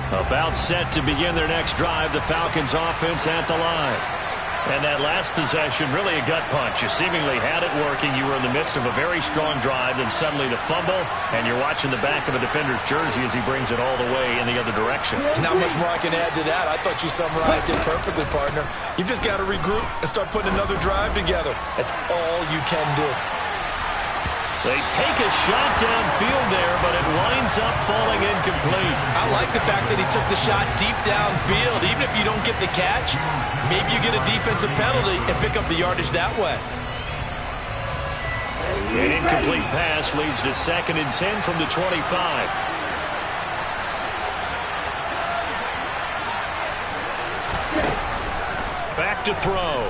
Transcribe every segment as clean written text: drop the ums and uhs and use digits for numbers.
About set to begin their next drive, the Falcons offense at the line. And that last possession, really a gut punch. You seemingly had it working. You were in the midst of a very strong drive, then suddenly the fumble, and you're watching the back of a defender's jersey as he brings it all the way in the other direction. There's not much more I can add to that. I thought you summarized it perfectly, partner. You've just got to regroup and start putting another drive together. That's all you can do. They take a shot downfield there, but it winds up falling incomplete. I like the fact that he took the shot deep downfield. Even if you don't get the catch, maybe you get a defensive penalty and pick up the yardage that way. An incomplete pass leads to 2nd and 10 from the 25. Back to throw.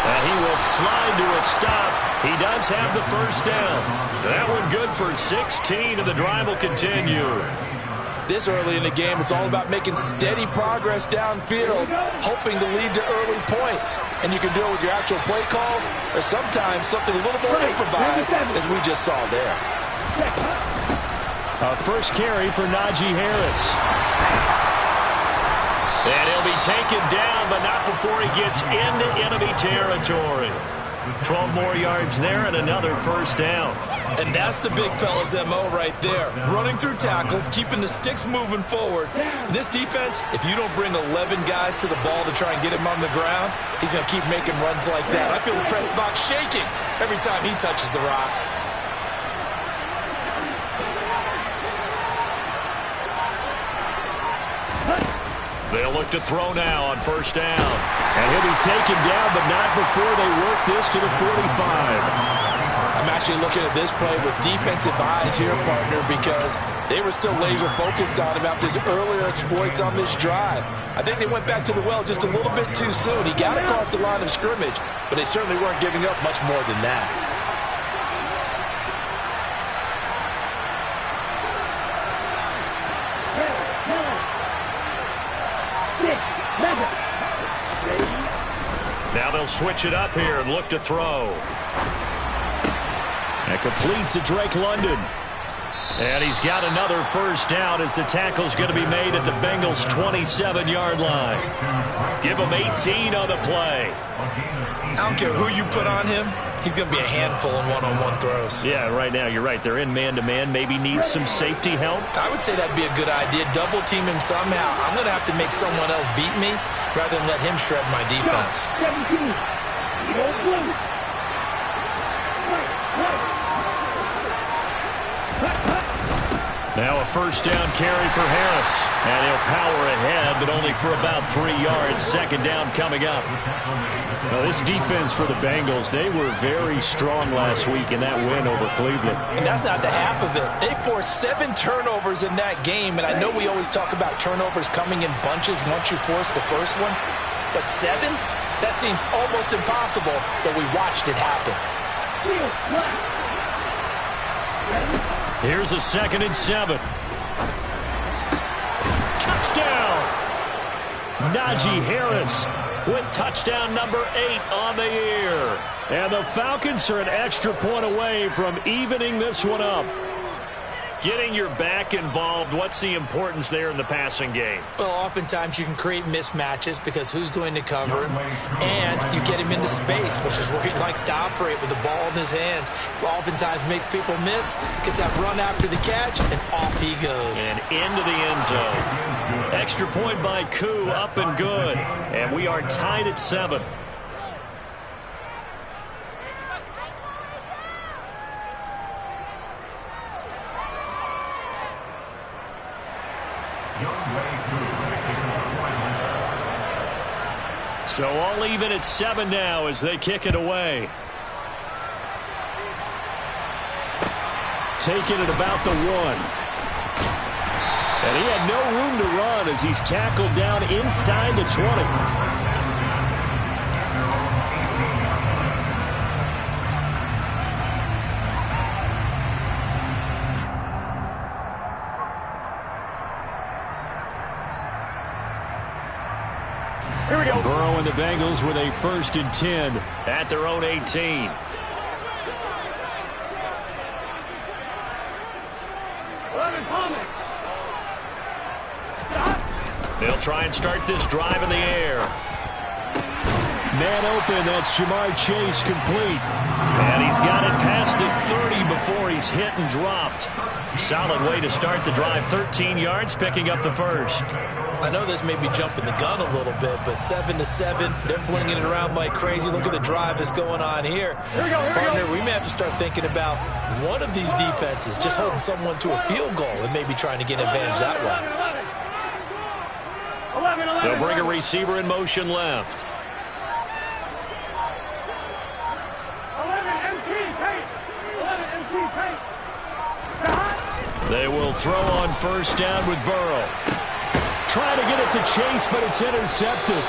And he will slide to a stop. He does have the first down. That one good for 16, and the drive will continue. This early in the game, it's all about making steady progress downfield, hoping to lead to early points. And you can do it with your actual play calls, or sometimes something a little more improvised, as we just saw there. A first carry for Najee Harris. And he'll be taken down, but not before he gets into enemy territory. 12 more yards there and another first down. And that's the big fella's MO right there. Running through tackles, keeping the sticks moving forward. This defense, if you don't bring 11 guys to the ball to try and get him on the ground, he's going to keep making runs like that. I feel the press box shaking every time he touches the rock. They'll look to throw now on first down. And he'll be taken down, but not before they work this to the 45. I'm actually looking at this play with defensive eyes here, partner, because they were still laser focused on him after his earlier exploits on this drive. I think they went back to the well just a little bit too soon. He got across the line of scrimmage, but they certainly weren't giving up much more than that. Now they'll switch it up here and look to throw. And complete to Drake London. And he's got another first down as the tackle's going to be made at the Bengals' 27-yard line. Give him 18 on the play. I don't care who you put on him. He's going to be a handful in one-on-one throws. Yeah, right now, you're right. They're in man-to-man. Maybe needs some safety help. I would say that'd be a good idea. Double team him somehow. I'm going to have to make someone else beat me rather than let him shred my defense. Now a first down carry for Harris. And he'll power ahead, but only for about 3 yards. Second down coming up. Now this defense for the Bengals, they were very strong last week in that win over Cleveland. And that's not the half of it. They forced 7 turnovers in that game, and I know we always talk about turnovers coming in bunches once you force the first one, but 7? That seems almost impossible, but we watched it happen. Here's a 2nd and 7. Touchdown! Najee Harris with touchdown number 8 on the year. And the Falcons are an extra point away from evening this one up. Getting your back involved, what's the importance there in the passing game? Well, oftentimes you can create mismatches because who's going to cover him, and you get him into space, which is where he likes to operate with the ball in his hands. Oftentimes makes people miss, gets that run after the catch, and off he goes. And into the end zone. Extra point by Koo, up and good. And we are tied at 7. So all even at 7 now as they kick it away. Taking it about the 1. And he had no room to run as he's tackled down inside the 20. Here we go. Burrow and the Bengals with a 1st and 10 at their own 18. try and start this drive in the air. Man open, that's Jamar Chase complete. And he's got it past the 30 before he's hit and dropped. Solid way to start the drive. 13 yards, picking up the first. I know this may be jumping the gun a little bit, but 7-7, they're flinging it around like crazy. Look at the drive that's going on here. Partner, we may have to start thinking about one of these defenses just holding someone to a field goal and maybe trying to get an advantage that way. They'll bring a receiver in motion left. They will throw on first down with Burrow. Trying to get it to Chase, but it's intercepted.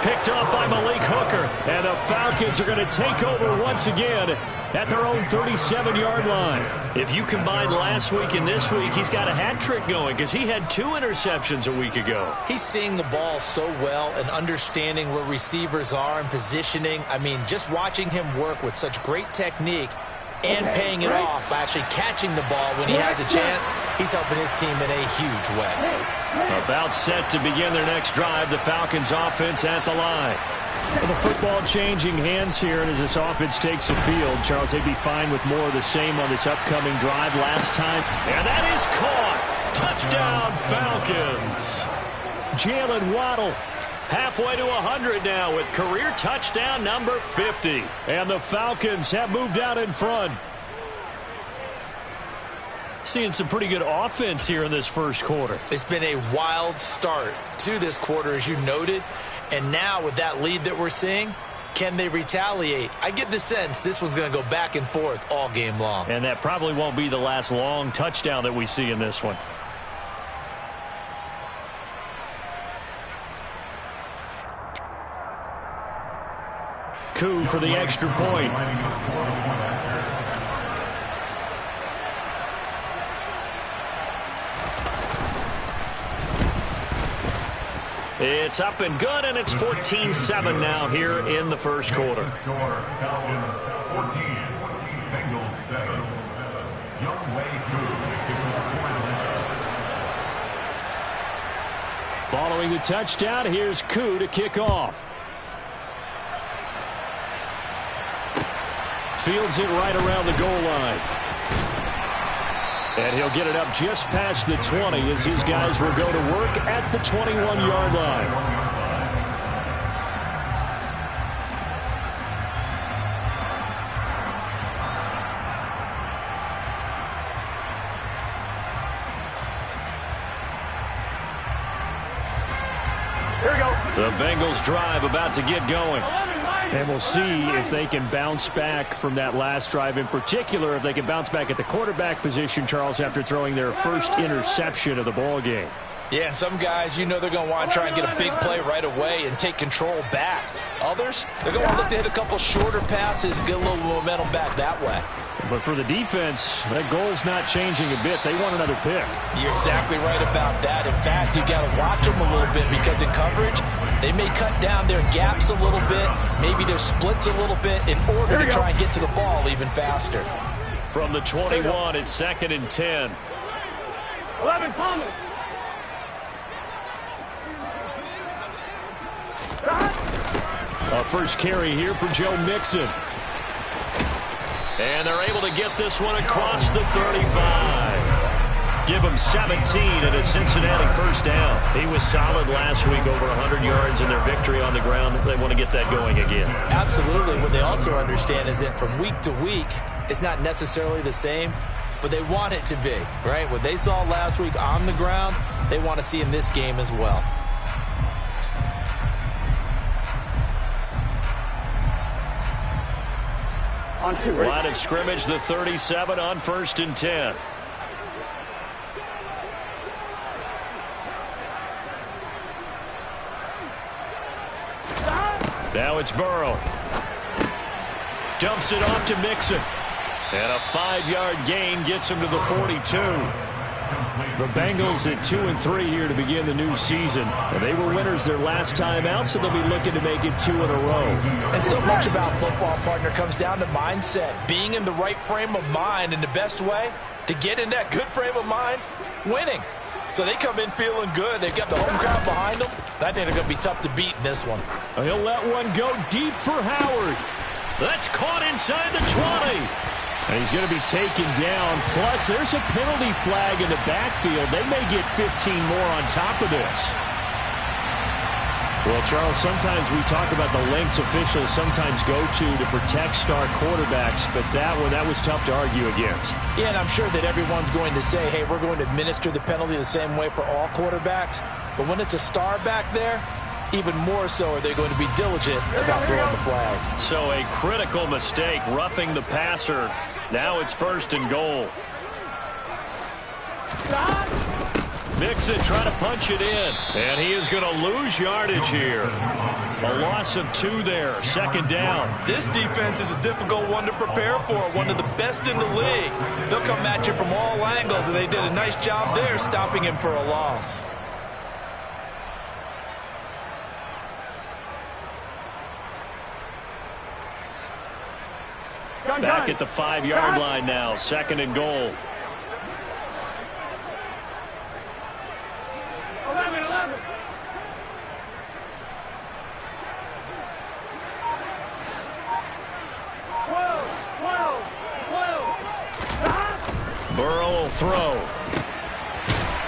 Picked up by Malik Hooker. And the Falcons are going to take over once again at their own 37-yard line. If you combine last week and this week, he's got a hat trick going because he had 2 interceptions a week ago. He's seeing the ball so well and understanding where receivers are and positioning. I mean, just watching him work with such great technique and paying it off by actually catching the ball when he has a chance, he's helping his team in a huge way. About set to begin their next drive, the Falcons offense at the line. Well, the football changing hands here, and as this offense takes the field, Charles, they'd be fine with more of the same on this upcoming drive last time. And that is caught. Touchdown, Falcons. Jalen Waddle halfway to 100 now with career touchdown number 50. And the Falcons have moved out in front. Seeing some pretty good offense here in this first quarter. It's been a wild start to this quarter, as you noted. And now with that lead that we're seeing, can they retaliate? I get the sense this one's going to go back and forth all game long. And that probably won't be the last long touchdown that we see in this one. Coup for the extra point. It's up and good, and it's 14-7 now here in the first quarter. Following the touchdown, here's Coup to kick off. Fields it right around the goal line. And he'll get it up just past the 20 as his guys will go to work at the 21-yard line. Here we go. The Bengals drive about to get going. And we'll see if they can bounce back from that last drive. In particular, if they can bounce back at the quarterback position, Charles, after throwing their first interception of the ball game. Yeah, some guys, you know they're going to want to try and get a big play right away and take control back. Others, they're going to look to hit a couple shorter passes, get a little momentum back that way. But for the defense, that goal's not changing a bit. They want another pick. You're exactly right about that. In fact, you got to watch them a little bit because in coverage, they may cut down their gaps a little bit, maybe their splits a little bit in order to try and get to the ball even faster. From the 21, it's 2nd and 10. 11, Palmer. A first carry here for Joe Mixon. And they're able to get this one across the 35. Give him 17 and a Cincinnati first down. He was solid last week, over 100 yards in their victory on the ground. They want to get that going again. Absolutely. What they also understand is that from week to week, it's not necessarily the same, but they want it to be, right? What they saw last week on the ground, they want to see in this game as well. Line of scrimmage, the 37 on 1st and 10. Now it's Burrow. Dumps it off to Mixon. And a 5-yard gain gets him to the 42. The Bengals at 2-3 here to begin the new season. And they were winners their last time out, so they'll be looking to make it 2 in a row. And so much about football, partner, comes down to mindset. Being in the right frame of mind, and the best way to get in that good frame of mind, winning. So they come in feeling good. They've got the home crowd behind them. I think they're going to be tough to beat in this one. He'll let one go deep for Howard. That's caught inside the 20. And he's going to be taken down. Plus, there's a penalty flag in the backfield. They may get 15 more on top of this. Well, Charles, sometimes we talk about the lengths officials sometimes go to protect star quarterbacks, but that was tough to argue against. Yeah, and I'm sure that everyone's going to say, hey, we're going to administer the penalty the same way for all quarterbacks. But when it's a star back there, even more so are they going to be diligent about throwing the flag. So a critical mistake, roughing the passer. Now it's 1st and goal. Mixon trying to punch it in. And he is going to lose yardage here. A loss of 2 there. 2nd down. This defense is a difficult one to prepare for. One of the best in the league. They'll come at you from all angles, and they did a nice job there stopping him for a loss. Back at the 5-yard line now. 2nd and goal. 11. Burrow will throw.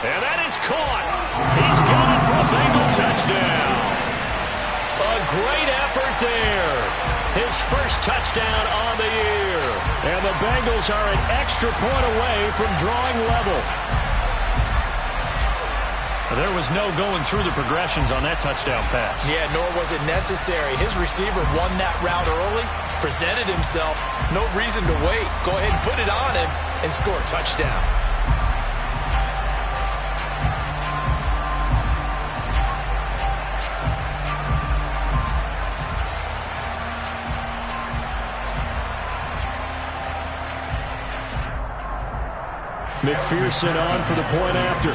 And that is caught. He's got it for a Bengal touchdown. A great effort there. His first touchdown on the year. And the Bengals are an extra point away from drawing level. There was no going through the progressions on that touchdown pass. Yeah, nor was it necessary. His receiver won that route early, presented himself. No reason to wait. Go ahead and put it on him and score a touchdown. McPherson on for the point after.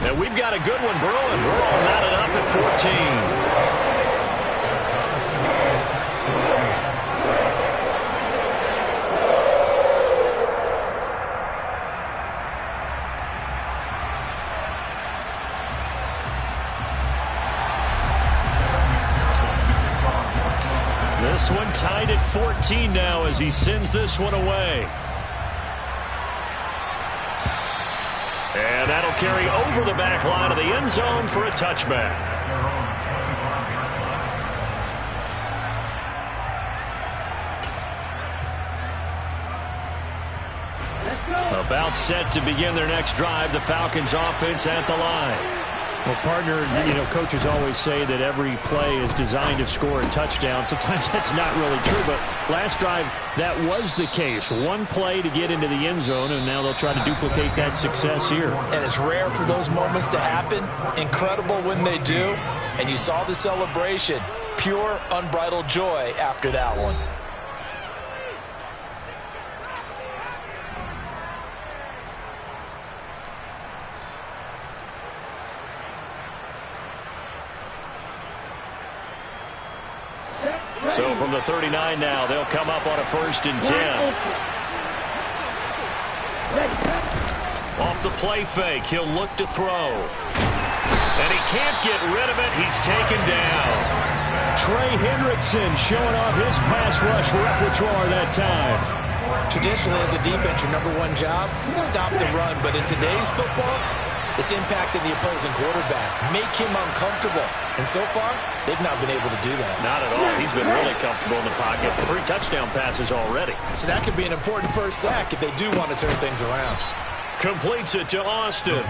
And we've got a good one brewing. Burrow knotted up at 14. This one tied at 14 now as he sends this one away. And that'll carry over the back line of the end zone for a touchback. About set to begin their next drive, the Falcons offense at the line. Well, partner, coaches always say that every play is designed to score a touchdown. Sometimes that's not really true, but last drive, that was the case. One play to get into the end zone, and now they'll try to duplicate that success here. And it's rare for those moments to happen. Incredible when they do. And you saw the celebration. Pure, unbridled joy after that one. So from the 39 now, they'll come up on a 1st and 10. Off the play fake, he'll look to throw. And he can't get rid of it. He's taken down. Trey Hendrickson showing off his pass rush repertoire that time. Traditionally, as a defense, your #1 job, stop the run. But in today's football, it's impacting the opposing quarterback. Make him uncomfortable. And so far, they've not been able to do that. Not at all. He's been really comfortable in the pocket. 3 touchdown passes already. So that could be an important first sack if they do want to turn things around. Completes it to Austin.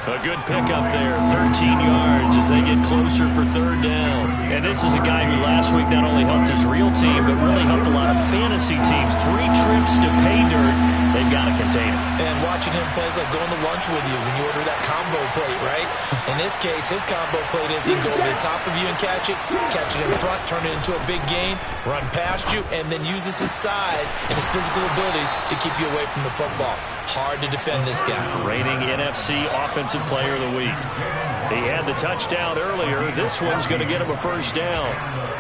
A good pickup there. 13 yards as they get closer for 3rd down. And this is a guy who last week not only helped his real team, but really helped a lot of fantasy teams. 3 trips to pay dirt. They've got to contain him. And watching him play is like going to lunch with you when you order that combo plate, right? In this case, his combo plate is he can go to the top of you and catch it in front, turn it into a big gain, run past you, and then uses his size and his physical abilities to keep you away from the football. Hard to defend this guy. Reigning NFC Offensive Player of the Week. He had the touchdown earlier. This one's going to get him a 1st down.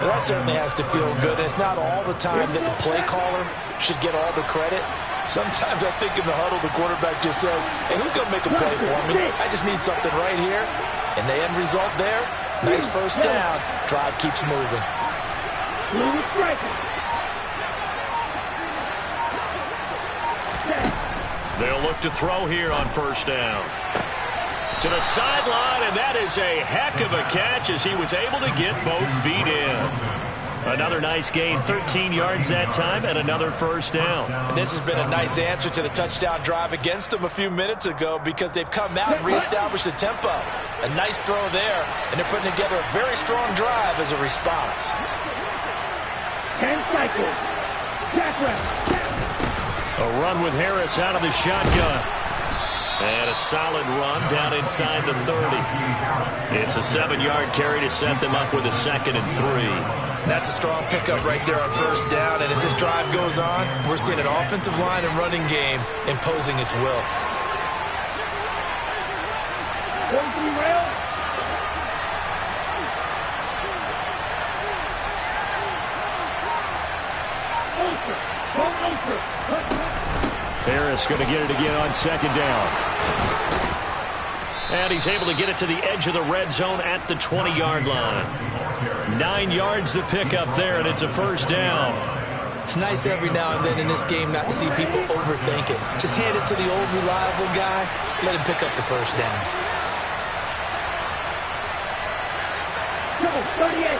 Well, that certainly has to feel good. It's not all the time that the play caller should get all the credit. Sometimes I think in the huddle, the quarterback just says, hey, who's going to make a play for me? I just need something right here. And the end result there, nice first down. Drive keeps moving. They'll look to throw here on first down. To the sideline, and that is a heck of a catch as he was able to get both feet in. Another nice gain, 13 yards that time, and another first down. And this has been a nice answer to the touchdown drive against them a few minutes ago because they've come out and reestablished the tempo. A nice throw there, and they're putting together a very strong drive as a response. 10 cycles. A run with Harris out of the shotgun. And a solid run down inside the 30. It's a 7-yard carry to set them up with a 2nd and 3. That's a strong pickup right there on first down. And as this drive goes on, we're seeing an offensive line and running game imposing its will. Harris going to get it again on 2nd down. And he's able to get it to the edge of the red zone at the 20-yard line. 9 yards to pick up there, and it's a first down. It's nice every now and then in this game not to see people overthink it. Just hand it to the old reliable guy, let him pick up the first down. 38.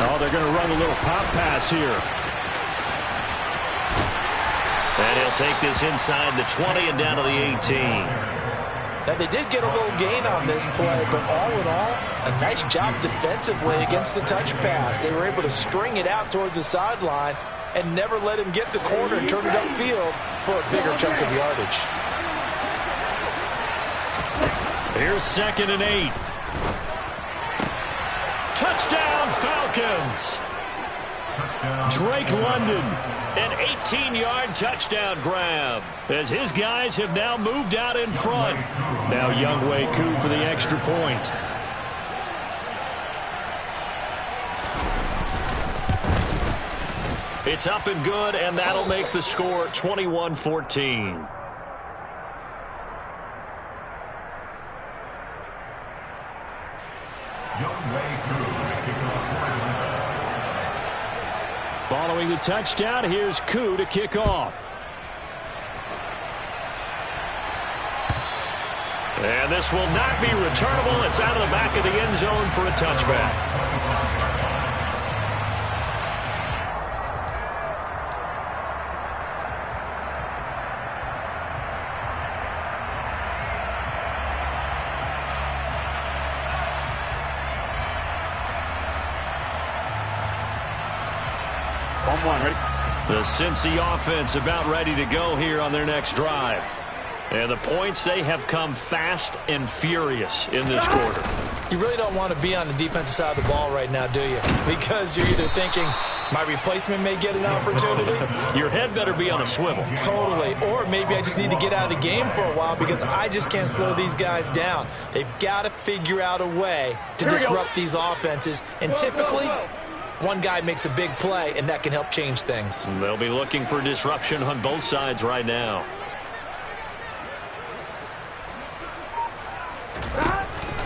Oh, they're going to run a little pop pass here. And he'll take this inside the 20 and down to the 18. Now, they did get a little gain on this play, but all in all, a nice job defensively against the touch pass. They were able to string it out towards the sideline and never let him get the corner and turn it upfield for a bigger chunk of yardage. Here's 2nd and 8. Touchdown, Falcons! Drake London, an 18-yard touchdown grab, as his guys have now moved out in front. Now Younghoe Koo for the extra point. It's up and good, and that'll make the score 21-14. Following the touchdown, here's Koo to kick off. And this will not be returnable. It's out of the back of the end zone for a touchback. The Cincy offense about ready to go here on their next drive. And the points, they have come fast and furious in this quarter. You really don't want to be on the defensive side of the ball right now, do you? Because you're either thinking, my replacement may get an opportunity. Your head better be on a swivel. Totally. Or maybe I just need to get out of the game for a while because I just can't slow these guys down. They've got to figure out a way to disrupt these offenses. And typically, one guy makes a big play, and that can help change things. They'll be looking for disruption on both sides right now.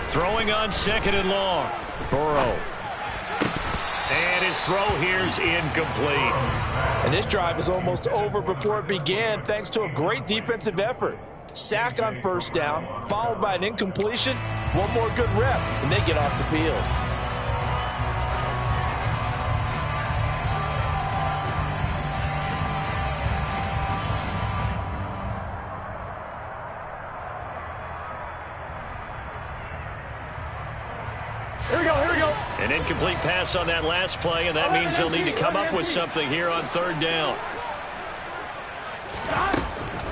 Throwing on 2nd and long. Burrow. And his throw here's incomplete. And this drive is almost over before it began thanks to a great defensive effort. Sack on first down, followed by an incompletion. One more good rep, and they get off the field. An incomplete pass on that last play, and that means they'll need to come up with something here on 3rd down.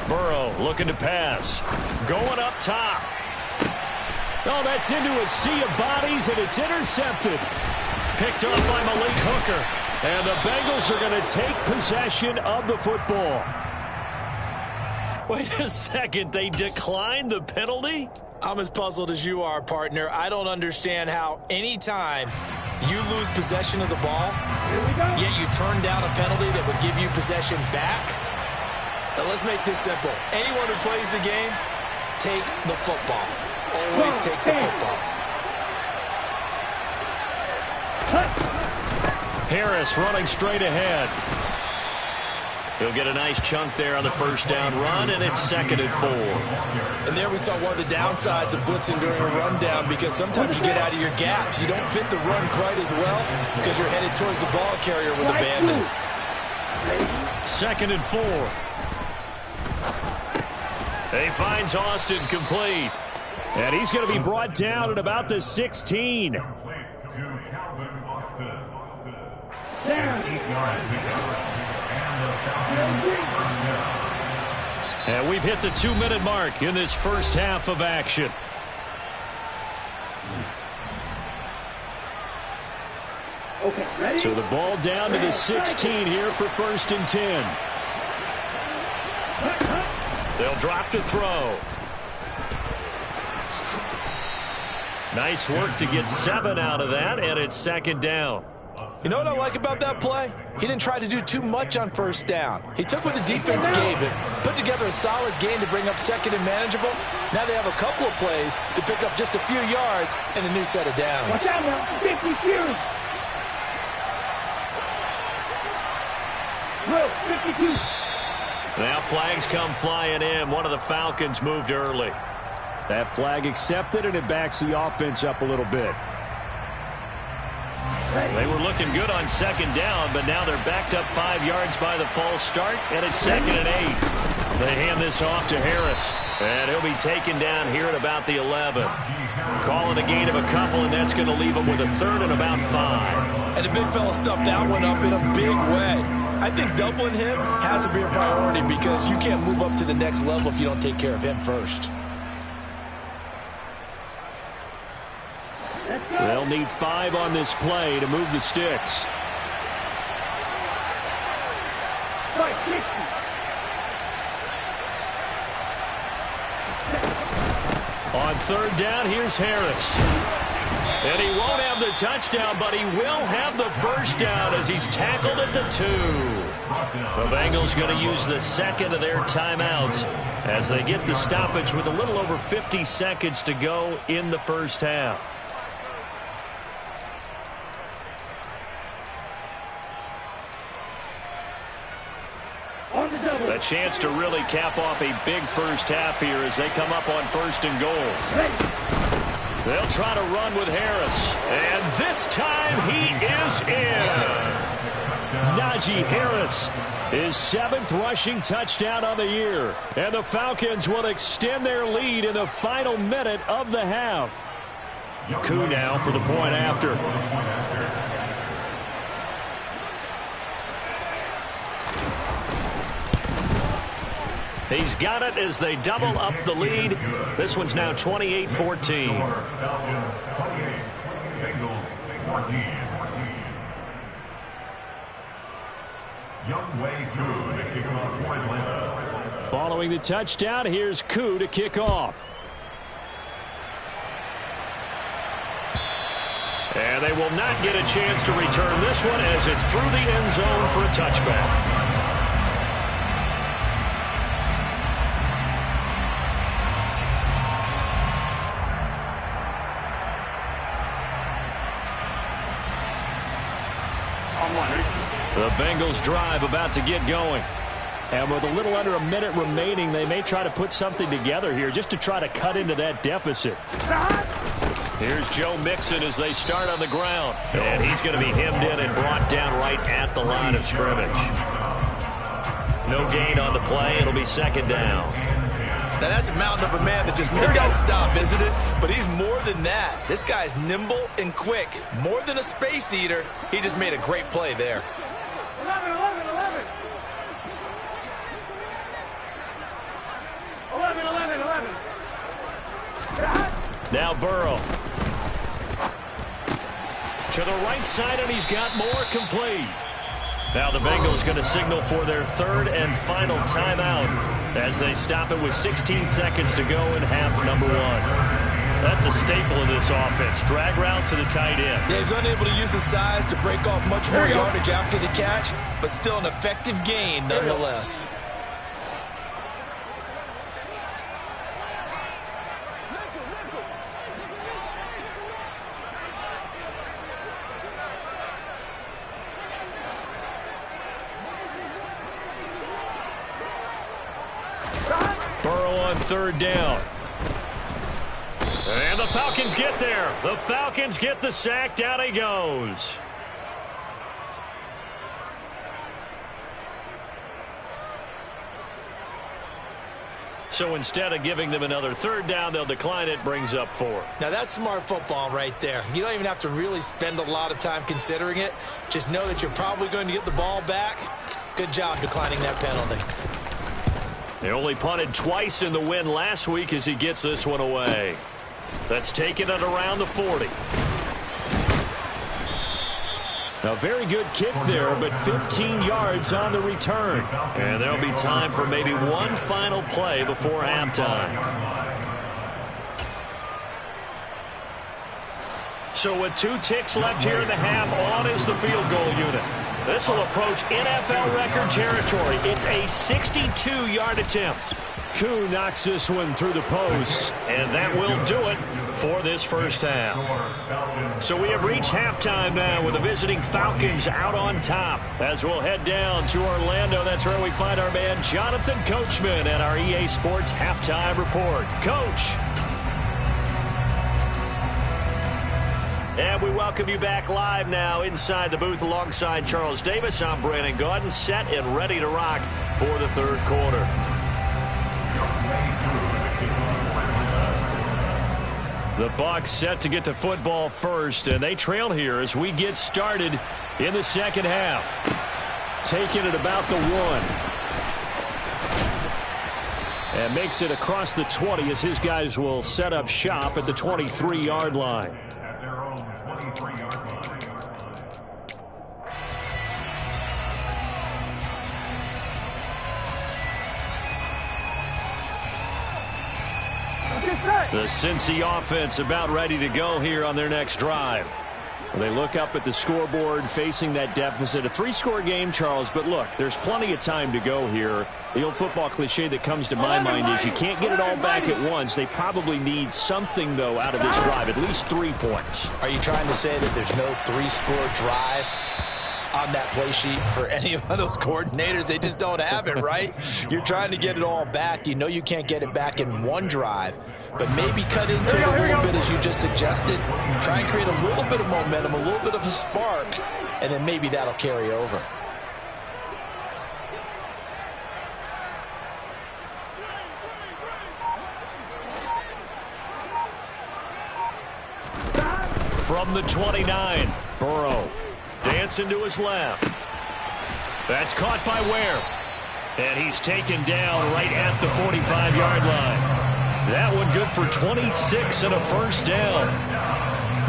Burrow looking to pass. Going up top. Oh, that's into a sea of bodies, and it's intercepted. Picked off by Malik Hooker. And the Bengals are going to take possession of the football. Wait a second. They declined the penalty? I'm as puzzled as you are, partner. I don't understand how any time You lose possession of the ball, yet you turn down a penalty that would give you possession back. Now let's make this simple. Anyone who plays the game, take the football. Always take the football. Harris running straight ahead. He'll get a nice chunk there on the first down run, and it's 2nd and 4. And there we saw one of the downsides of blitzing during a rundown, because sometimes you get out of your gaps. You don't fit the run quite as well because you're headed towards the ball carrier with abandon. 2nd and 4. He finds Austin complete. And he's going to be brought down at about the 16. And we've hit the 2-minute mark in this first half of action. Okay, ready? So the ball down to the 16 here for 1st and 10. They'll drop to throw. Nice work to get 7 out of that, and it's 2nd down. You know what I like about that play? He didn't try to do too much on 1st down. He took what the defense gave him, put together a solid gain to bring up 2nd and manageable. Now they have a couple of plays to pick up just a few yards and a new set of downs. Watch out now, 50 Fury. Bro, 52. Now flags come flying in. One of the Falcons moved early. That flag accepted, and it backs the offense up a little bit. They were looking good on 2nd down, but now they're backed up 5 yards by the false start, and it's 2nd and 8. They hand this off to Harris, and he'll be taken down here at about the 11. Calling a gain of a couple, and that's going to leave him with a 3rd and about 5. And the big fella stuffed that one up in a big way. I think doubling him has to be a priority, because you can't move up to the next level if you don't take care of him first. They'll need 5 on this play to move the sticks. On 3rd down, here's Harris. And he won't have the touchdown, but he will have the 1st down as he's tackled at the 2. The Bengals going to use the 2nd of their timeouts as they get the stoppage with a little over 50 seconds to go in the first half. A chance to really cap off a big first half here as they come up on 1st and goal. They'll try to run with Harris. And this time he is in. Najee Harris, his 7th rushing touchdown of the year. And the Falcons will extend their lead in the final minute of the half. Koo now for the point after. He's got it as they double up the lead. This one's now 28-14. Following the touchdown, here's Koo to kick off. And they will not get a chance to return this one as it's through the end zone for a touchback. The Bengals drive about to get going. And with a little under a minute remaining, they may try to put something together here just to try to cut into that deficit. Here's Joe Mixon as they start on the ground. And he's going to be hemmed in and brought down right at the line of scrimmage. No gain on the play. It'll be 2nd down. Now that's a mountain of a man that just made that stop, isn't it? But he's more than that. This guy's nimble and quick. More than a space eater, he just made a great play there. 11. Now Burrow. To the right side, and he's got more complete. Now the Bengals going to signal for their 3rd and final timeout as they stop it with 16 seconds to go in half number 1. That's a staple of this offense. Drag route to the tight end. Yeah, he's unable to use his size to break off much more yardage after the catch, but still an effective gain nonetheless. Burrow on third down. And the Falcons get there. The Falcons get the sack. Down he goes. So instead of giving them another third down, they'll decline it. Brings up 4. Now that's smart football right there. You don't even have to really spend a lot of time considering it. Just know that you're probably going to get the ball back. Good job declining that penalty. They only punted twice in the win last week as he gets this one away. That's taken it around the 40. A very good kick there, but 15 yards on the return. And there'll be time for maybe one final play before halftime. So with 2 ticks left here in the half, on is the field goal unit. This will approach NFL record territory. It's a 62-yard attempt. Koo knocks this one through the post, and that will do it for this first half. So we have reached halftime now with the visiting Falcons out on top. As we'll head down to Orlando, that's where we find our man Jonathan Coachman and our EA Sports Halftime Report. Coach. And we welcome you back live now inside the booth alongside Charles Davis. I'm Brandon Gaudin, set and ready to rock for the third quarter. The Bucs set to get the football first, and they trail here as we get started in the second half. Taking it about the 1. And makes it across the 20 as his guys will set up shop at the 23-yard line. The Cincy offense about ready to go here on their next drive. They look up at the scoreboard facing that deficit. A 3-score game, Charles, but look, there's plenty of time to go here. The old football cliche that comes to my mind is you can't get it all back at once. They probably need something, though, out of this drive, at least 3 points. Are you trying to say that there's no 3-score drive on that play sheet for any of those coordinators? They just don't have it, right? You're trying to get it all back. You know you can't get it back in one drive, but maybe cut into it a little bit as you just suggested. Try and create a little bit of momentum, a little bit of a spark, and then maybe that'll carry over. From the 29, Burrow dancing to his left. That's caught by Ware. And he's taken down right at the 45-yard line. That one good for 26 and a first down.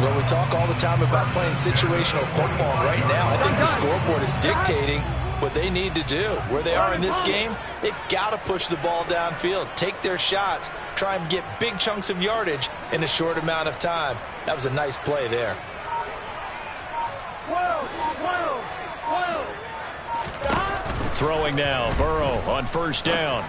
Well, we talk all the time about playing situational football. Right now, I think the scoreboard is dictating what they need to do. Where they are in this game, they've got to push the ball downfield, take their shots, try and get big chunks of yardage in a short amount of time. That was a nice play there. Throwing now, Burrow on first down.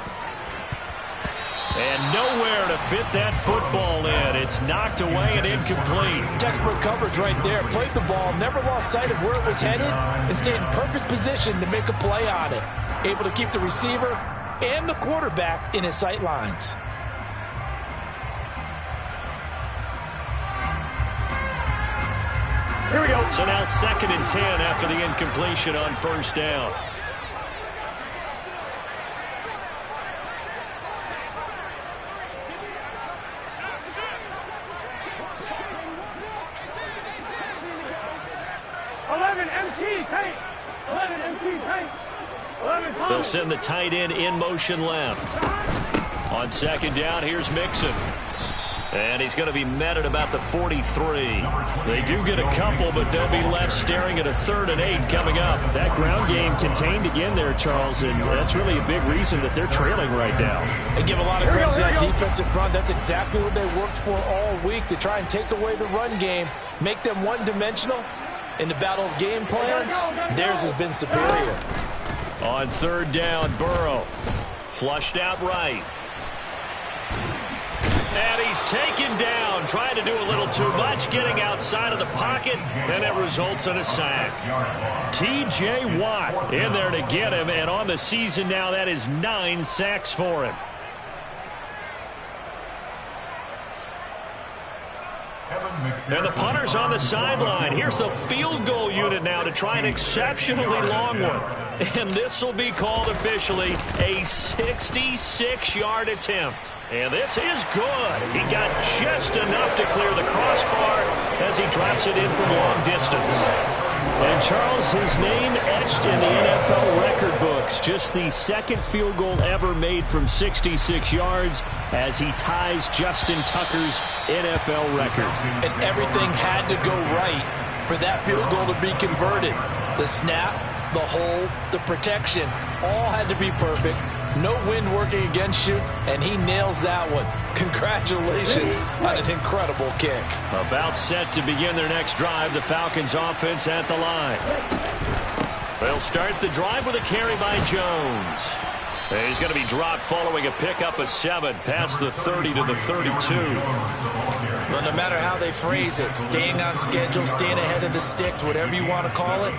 And nowhere to fit that football in. It's knocked away and incomplete. Textbook coverage right there. Played the ball, never lost sight of where it was headed, and stayed in perfect position to make a play on it. Able to keep the receiver and the quarterback in his sight lines. Here we go. So now 2nd and 10 after the incompletion on first down. They'll send the tight end in motion left. On 2nd down, here's Mixon. And he's going to be met at about the 43. They do get a couple, but they'll be left staring at a 3rd and 8 coming up. That ground game contained again there, Charles, and that's really a big reason that they're trailing right now. They give a lot of credit to that defensive front. That's exactly what they worked for all week, to try and take away the run game, make them one-dimensional. In the battle of game plans, theirs has been superior. On 3rd down, Burrow. Flushed out right. And he's taken down, trying to do a little too much, getting outside of the pocket, and it results in a sack. T.J. Watt in there to get him, and on the season now, that is 9 sacks for him. And the punter's on the sideline. Here's the field goal unit now to try an exceptionally long one. And this will be called officially a 66-yard attempt. And this is good. He got just enough to clear the crossbar as he drops it in from long distance. And Charles, his name etched in the NFL record books. Just the 2nd field goal ever made from 66 yards as he ties Justin Tucker's NFL record. And everything had to go right for that field goal to be converted. The snap, the hold, the protection, all had to be perfect. No wind working against you, and he nails that one. Congratulations on an incredible kick. About set to begin their next drive, the Falcons offense at the line. They'll start the drive with a carry by Jones. He's going to be dropped following a pickup of 7 past the 30 to the 32. Well, no matter how they phrase it, staying on schedule, staying ahead of the sticks, whatever you want to call it,